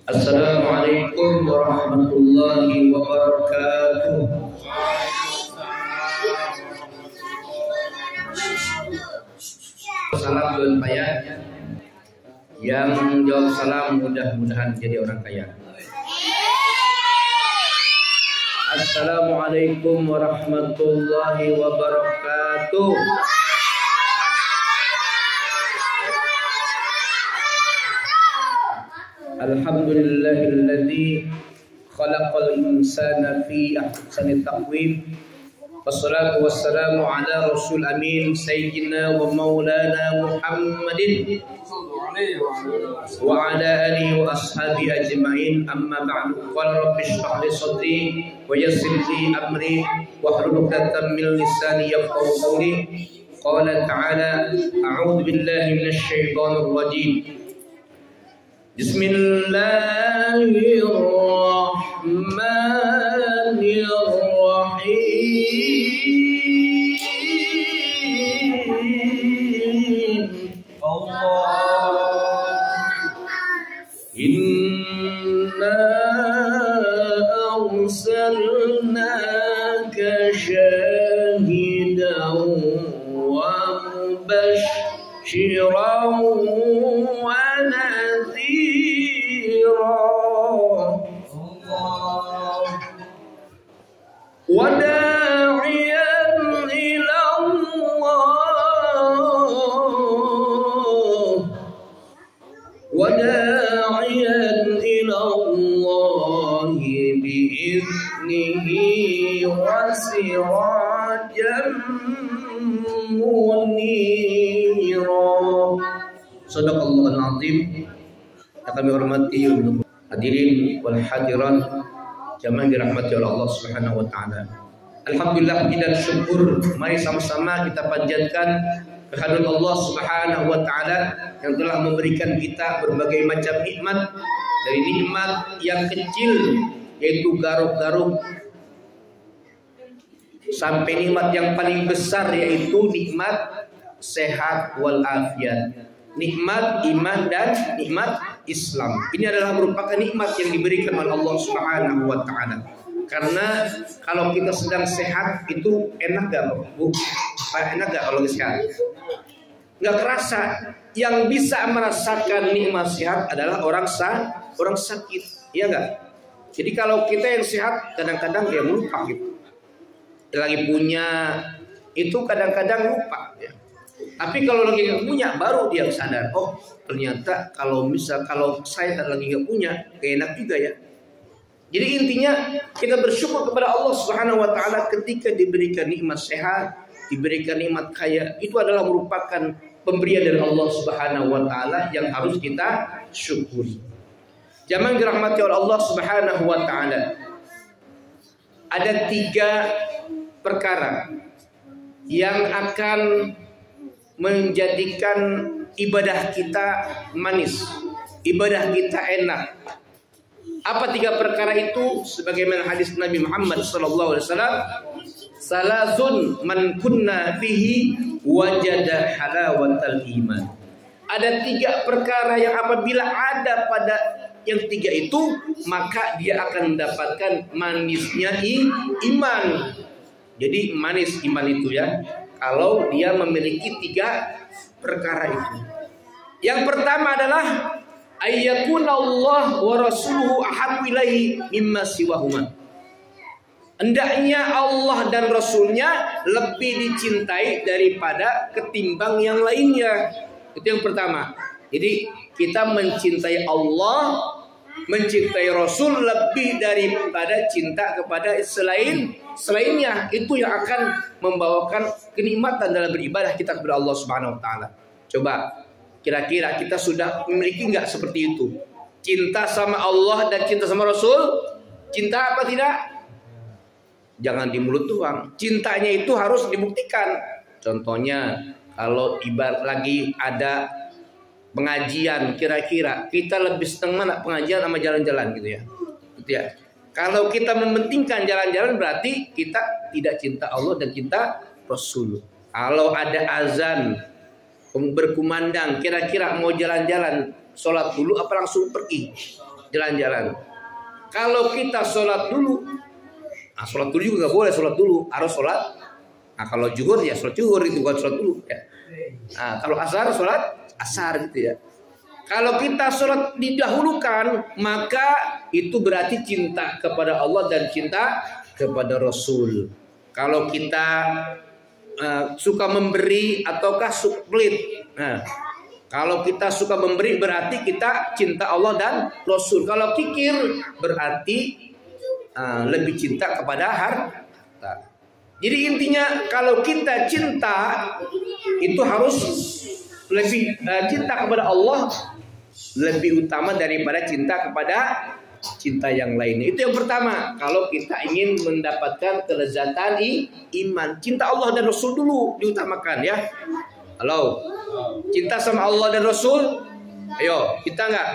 Assalamualaikum warahmatullahi wabarakatuh. Salam buat kaya. Yang jawab salam mudah-mudahan jadi orang kaya. Assalamualaikum warahmatullahi wabarakatuh. Alhamdulillahilladzi khalaqal insana fi ahsani taqwim. Wassalatu wassalamu ala rasul amin sayyidina wa maulana Muhammadin wa ala alihi wa ashabi ajma'in. Amma ba'du. Qala rabbi shrah li sadri wa yassir li amri wahlul 'uqdatam min lisani yafqahu qawli. Qala ta'ala a'udzu billahi minasy syaithanir rajim. Bismillahirrahmanirrahim. Inna arsalnaka syahidan wa mubasysyiran wa wada'iyan ila Allah bi'iznihi wa sirajan munira. Shadaqallahul azim. Yang kami hormati hadirin wal hadirat jamaah dirahmati oleh Allah Subhanahu wa taala. Alhamdulillah, kita syukur, mari sama-sama kita panjatkan kehadirat Allah Subhanahu wa taala yang telah memberikan kita berbagai macam nikmat, dari nikmat yang kecil yaitu garuk-garuk sampai nikmat yang paling besar yaitu nikmat sehat wal afiat, nikmat iman dan nikmat Islam. Ini adalah merupakan nikmat yang diberikan oleh Allah Subhanahu wa taala. Karena kalau kita sedang sehat itu enak gak Bu? Enak gak kalau sehat? Gak kerasa. Yang bisa merasakan nikmat sehat adalah orang sakit, iya gak? Jadi kalau kita yang sehat kadang-kadang dia lupa gitu. Lagi punya itu kadang-kadang lupa ya. Tapi kalau lagi nggak punya baru dia sadar, oh ternyata kalau saya lagi nggak punya, gak enak juga ya. Jadi intinya kita bersyukur kepada Allah Subhanahu Wa Taala ketika diberikan nikmat sehat, diberikan nikmat kaya, itu adalah merupakan pemberian dari Allah Subhanahu Wa Taala yang harus kita syukuri. Jamaah dirahmati oleh Allah Subhanahu Wa Taala. Ada 3 perkara yang akan menjadikan ibadah kita manis, ibadah kita enak. Apa 3 perkara itu? Sebagaimana hadis Nabi Muhammad SAW, salasun man kunna fihi wajada halawatal iman. Ada 3 perkara yang apabila ada pada yang 3 itu, maka dia akan mendapatkan manisnya iman. Jadi manis iman itu ya, kalau dia memiliki 3 perkara itu. Yang pertama adalah ayyakunallah wa rasuluhu ahabbu ilaihi mimma siwahuma. Hendaknya Allah dan Rasulnya lebih dicintai daripada ketimbang yang lainnya. Itu yang pertama. Jadi kita mencintai Allah, mencintai Rasul lebih daripada cinta kepada selainnya. Itu yang akan membawakan kenikmatan dalam beribadah kita kepada Allah Subhanahu Wa Taala. Coba kira-kira kita sudah memiliki nggak seperti itu? Cinta sama Allah dan cinta sama Rasul? Cinta apa tidak? Jangan di mulut doang. Cintanya itu harus dibuktikan. Contohnya kalau ibarat lagi ada pengajian, kira-kira kita lebih senang mana pengajian sama jalan-jalan gitu ya? Gitu ya. Kalau kita mementingkan jalan-jalan berarti kita tidak cinta Allah dan cinta Rasul. Kalau ada azan berkumandang, kira-kira mau jalan-jalan sholat dulu apa langsung pergi? jalan-jalan. Kalau kita sholat dulu, nah sholat dulu juga nggak boleh, sholat dulu harus sholat. Nah kalau zuhur ya sholat zuhur itu, bukan sholat dulu ya. Nah kalau asar sholat asar gitu ya. Kalau kita sholat didahulukan, maka itu berarti cinta kepada Allah dan cinta kepada Rasul. Kalau kita suka memberi ataukah sulit, nah kalau kita suka memberi berarti kita cinta Allah dan Rasul. Kalau kikir berarti lebih cinta kepada harta. Jadi intinya kalau kita cinta itu harus lebih cinta kepada Allah lebih utama daripada cinta kepada cinta yang lainnya. Itu yang pertama. Kalau kita ingin mendapatkan kelezatan iman, cinta Allah dan Rasul dulu diutamakan ya. Halo, cinta sama Allah dan Rasul. Ayo, kita nggak?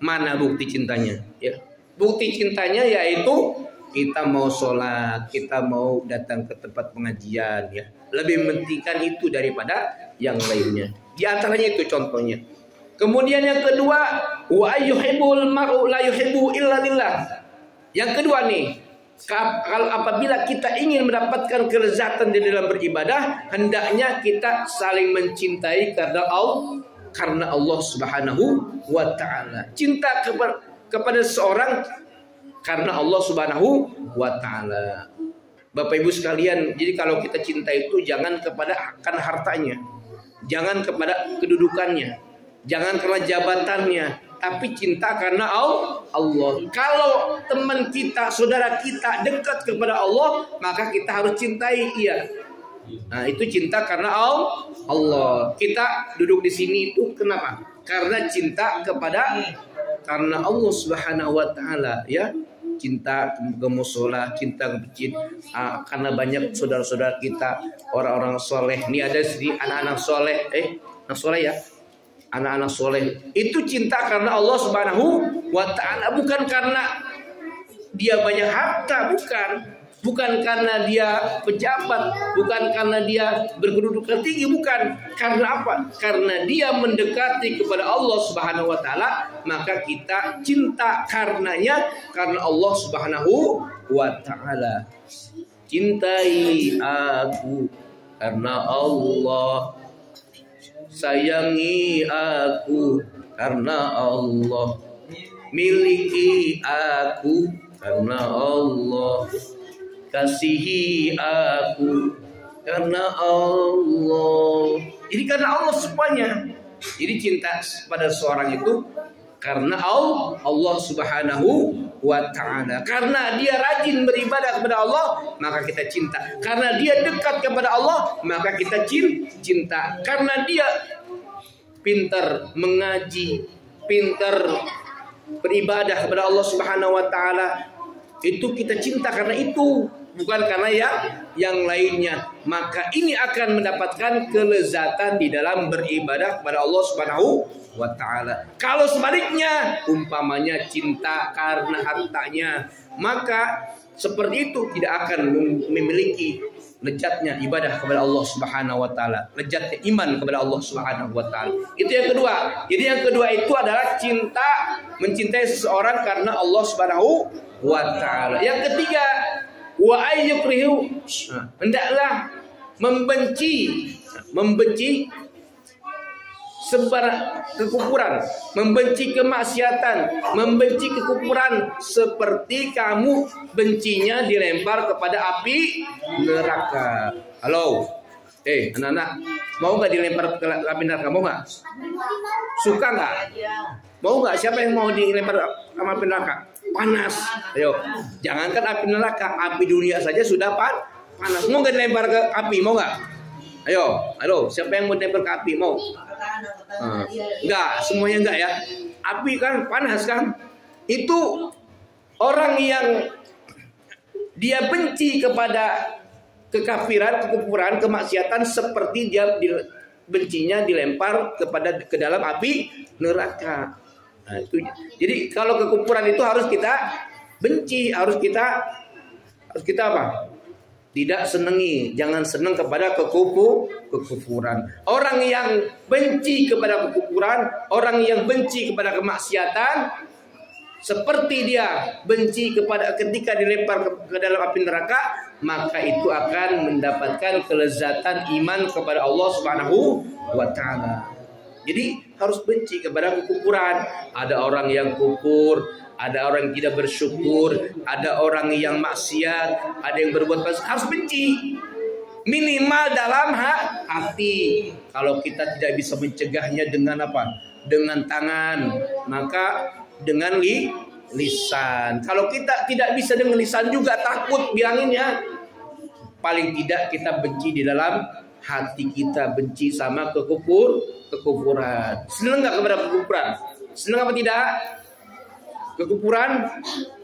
Mana bukti cintanya? Ya, bukti cintanya yaitu kita mau sholat, kita mau datang ke tempat pengajian ya. Lebih mementingkan itu daripada yang lainnya. Di antaranya itu contohnya. Kemudian yang kedua, wa ayyuhibbul mar'u la yuhibbu illa lillah. Yang kedua nih, kalau apabila kita ingin mendapatkan kelezatan di dalam beribadah, hendaknya kita saling mencintai karena Allah Subhanahu wa taala. Cinta kepada seorang karena Allah Subhanahu wa taala. Bapak Ibu sekalian, jadi kalau kita cinta itu jangan akan hartanya, jangan kepada kedudukannya, jangan karena jabatannya, tapi cinta karena Allah. Kalau teman kita, saudara kita dekat kepada Allah, maka kita harus cintai ia. Nah, itu cinta karena Allah. Kita duduk di sini itu kenapa? Karena cinta karena Allah Subhanahu wa taala ya. Cinta ke musola, cinta ke masjid, karena banyak saudara-saudara kita orang-orang soleh. Ini ada di anak-anak soleh, anak soleh ya. Anak-anak soleh itu cinta karena Allah Subhanahu wa taala, bukan karena dia banyak harta, bukan karena dia pejabat, bukan karena dia berkedudukan tinggi, bukan. Karena apa? Karena dia mendekati kepada Allah Subhanahu wa taala, maka kita cinta karenanya, karena Allah Subhanahu wa taala. Cintai aku karena Allah, sayangi aku karena Allah, miliki aku karena Allah, kasihi aku karena Allah. Jadi karena Allah semuanya. Jadi cinta pada seorang itu karena Allah Subhanahu wa taala. Karena dia rajin beribadah kepada Allah, maka kita cinta. Karena dia dekat kepada Allah, maka kita cinta. Karena dia pintar mengaji, pintar beribadah kepada Allah Subhanahu wa taala, itu kita cinta karena itu, bukan karena yang lainnya. Maka ini akan mendapatkan kelezatan di dalam beribadah kepada Allah Subhanahu wa taala. Kalau sebaliknya, umpamanya cinta karena hartanya, maka seperti itu tidak akan memiliki lezatnya ibadah kepada Allah Subhanahu wa taala, lezatnya iman kepada Allah Subhanahu wa taala. Itu yang kedua. Jadi yang kedua itu adalah mencintai seseorang karena Allah Subhanahu wa taala. Yang ketiga, wa ayyukrihu, hendaklah membenci sebarang kekufuran, membenci kemaksiatan, membenci kekufuran, seperti kamu bencinya dilempar kepada api neraka. Halo, anak-anak, mau nggak dilempar ke api neraka? Mau nggak? Suka nggak? Mau nggak? Siapa yang mau dilempar ke api neraka? Panas. Ayo, jangankan api neraka, api dunia saja sudah panas. Mau nggak dilempar ke api? Mau nggak? Ayo, siapa yang mau dilempar ke api? Mau? Enggak, semuanya enggak ya. Api kan panas kan. Itu orang yang dia benci kepada kekafiran, kekufuran, kemaksiatan, seperti dia bencinya dilempar ke dalam api neraka. Nah, itu. Jadi kalau kekufuran itu harus kita benci, harus kita apa? Tidak senangi, jangan senang kepada kekufuran. Orang yang benci kepada kekufuran, orang yang benci kepada kemaksiatan, seperti dia benci ketika dilempar ke dalam api neraka, maka itu akan mendapatkan kelezatan iman kepada Allah Subhanahu wa taala. Jadi harus benci kepada kekufuran. Ada orang yang kufur, ada orang yang tidak bersyukur, ada orang yang maksiat, ada yang berbuat fasik, harus benci. Minimal dalam hati. Kalau kita tidak bisa mencegahnya dengan apa? Dengan tangan, maka dengan lisan. Kalau kita tidak bisa dengan lisan juga, takut bilanginnya, paling tidak kita benci di dalam hati kita, benci sama kekufuran. Senang nggak kepada kekufuran? Senang apa tidak? Kekufuran?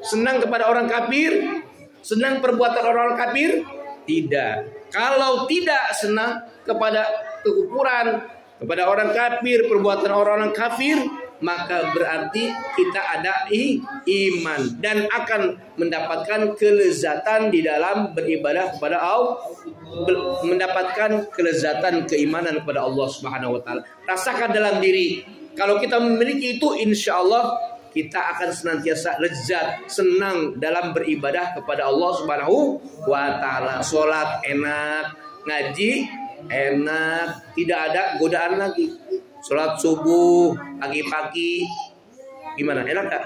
Senang kepada orang kafir? Senang perbuatan orang kafir? Tidak. Kalau tidak senang kepada kekufuran, kepada orang kafir, perbuatan orang kafir, maka berarti kita ada iman dan akan mendapatkan kelezatan di dalam beribadah kepada Allah, mendapatkan kelezatan keimanan kepada Allah Subhanahu wa taala. Rasakan dalam diri. Kalau kita memiliki itu, insya Allah kita akan senantiasa lezat, senang dalam beribadah kepada Allah Subhanahu wa taala. Salat enak, ngaji enak, tidak ada godaan lagi. Salat subuh pagi-pagi gimana? Enak gak?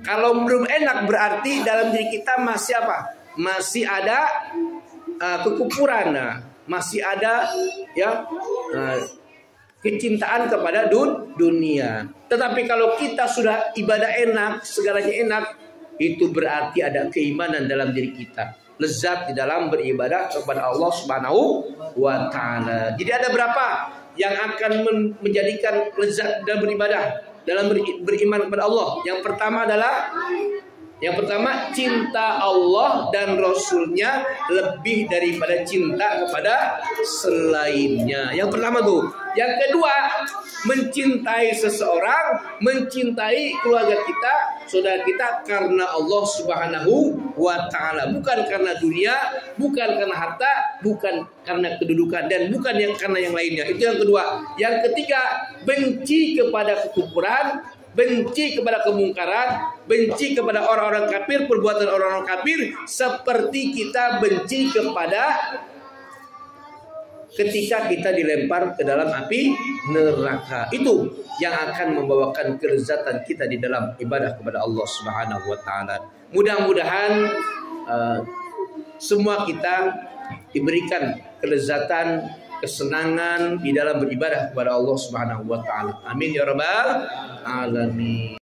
Kalau belum enak berarti dalam diri kita masih apa? Masih ada kekufuran, masih ada ya kecintaan kepada dunia. Tetapi kalau kita sudah ibadah enak, segalanya enak, itu berarti ada keimanan dalam diri kita, lezat di dalam beribadah kepada Allah Subhanahu wa taala. Jadi ada berapa yang akan menjadikan lezat dalam beribadah, dalam beriman kepada Allah? Yang pertama adalah cinta Allah dan Rasulnya lebih daripada cinta kepada selainnya. Yang pertama tuh. Yang kedua, mencintai seseorang, mencintai keluarga kita, saudara kita, karena Allah Subhanahu wa taala, bukan karena dunia, bukan karena harta, bukan karena kedudukan, dan bukan karena yang lainnya. Itu yang kedua. Yang ketiga, benci kepada kekufuran, benci kepada kemungkaran, benci kepada orang-orang kafir, perbuatan orang-orang kafir, seperti kita benci kepada ketika kita dilempar ke dalam api neraka. Itu yang akan membawakan kelezatan kita di dalam ibadah kepada Allah Subhanahu wa taala. Mudah-mudahan semua kita diberikan kelezatan, kesenangan di dalam beribadah kepada Allah Subhanahu wa taala. Amin ya rabbal alamin.